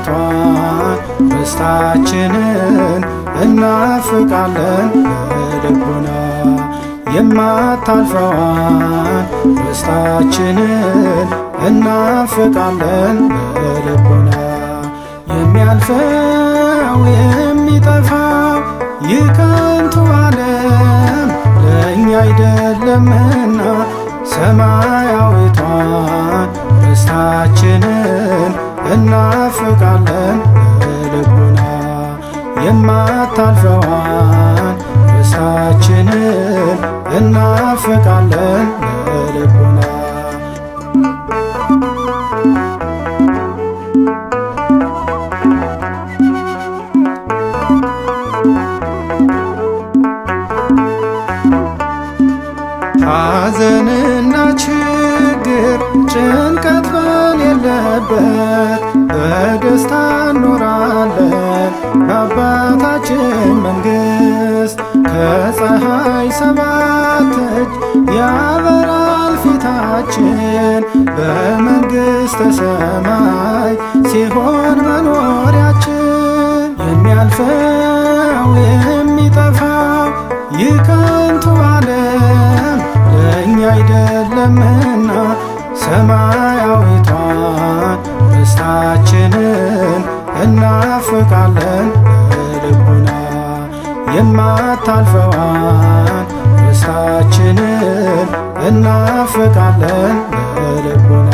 ሰማያዊቷን ርስታችንን እናፍቃለን በልቡና የማታልፈዋን ርስታችንን እናፍቃለን በልቡና የሚያልፈው የሚጠፋው ይህ ከንቱ ዓለም ለእኛ አይደለምና ሰማያዊቷን ርስታችንን እናፍቃለን በልቡና የማታልፈዋን ርስታችንን እናፍቃለን በልቡና ሐዘንና ችግር ጭንቀት በሌለበት በደስታ እንኖራለን በአባታችን መንግሥት። ከፀሐይ 7 እጅ ያበራል ፊታችን በመንግሥተ ሰማይ ሲሆን መኖሪያችን። የሚያልፈው የሚጠፋው ይህ ከንቱ ዓለም ለእኛ አይደለምና ሰማያዊቷን ርስታችንን እናፍቃለን በልቡና የማታልፈዋን ርስታችንን እናፍቃለን በልቡና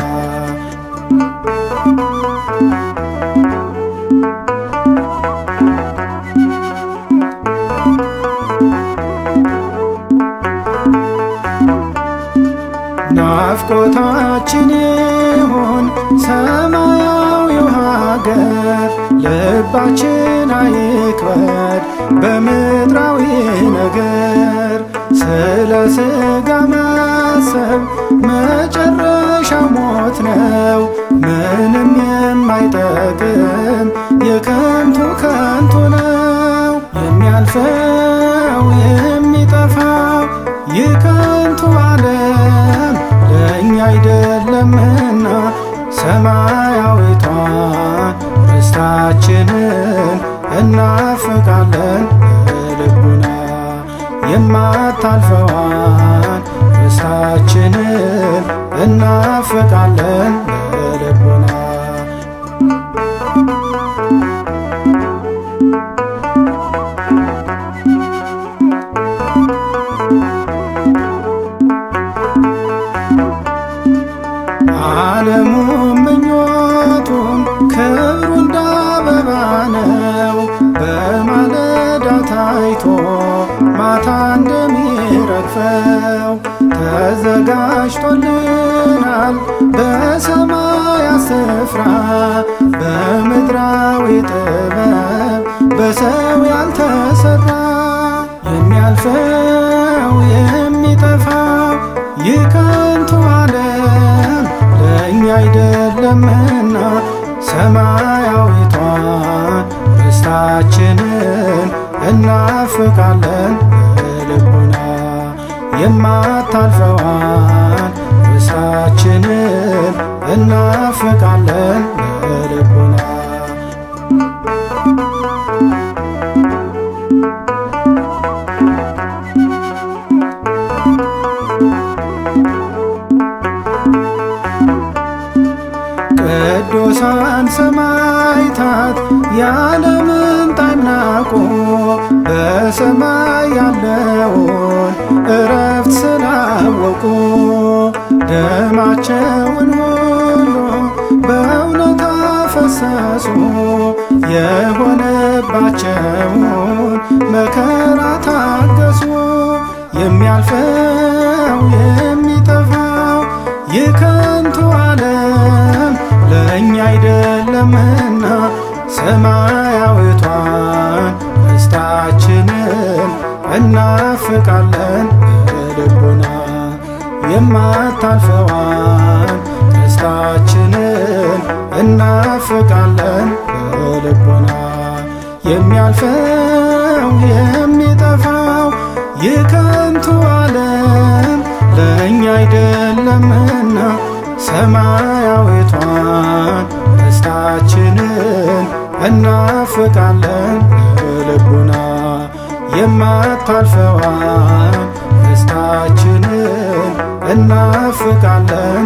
ናፍቆታችን ይሁን ሰማያዊው ሀገር ልባችን አይክበድ በምድራዊ ነገር። ስለ ሥጋ ማሰብ መጨረሻ ሞት ነው ምንም የማይጠቅም የከንቱ ከንቱ ነው። የሚያልፈው የሚጠፋው ይህ ከንቱ ዓለም ለእኛ አይደለምና ሰማያዊቷን ርስታችንን እናፍቃለን በልቡና የማታልፈዋን ርስታችንን እናፍቃለን በልቡና ዓለሙም ምኞቱም ክብሩ እንደ አበባ ነው በማለዳ ታይቶ ማታ እንደሚረግፈው። ተዘጋጅቶልናል በሰማያት ስፍራ በምድራዊ ጥበብ በሰው ያልተሰራ። የሚያልፈው የሚጠፋው ይህ ከንቱ ዓለም ለእኛ አይደለምና ሰማያዊቷን ርስታችንን እናፍቃለን በልቡና የማታልፈዋን ርስታችንን እናፍቃለን በልቡና ቅዱሳን ሰማዕታት ያለምን ታናቁ በሰማይ ያለውን እረፍት ስላወቁ ደማቸውን ሁሉ በእውነት አፈሰሱ የሆነባቸውን መከራ ታገሱ። የሚያልፈው የሚጠፋው ይህ ከንቱ ዓለም ለእኛ አይደለምና ሰማያዊቷን ርስታችንን እናፍቃለን በልቡና የማታልፈዋን ርስታችንን እናፍቃለን በልቡና የሚያልፈው የሚጠፋው ይህ ከንቱ ዓለም ለእኛ አይደለምና ሰማያዊቷን ደስታችንን እናፍቃለን በልቡና የማታልፈዋን ደስታችንን እናፍቃለን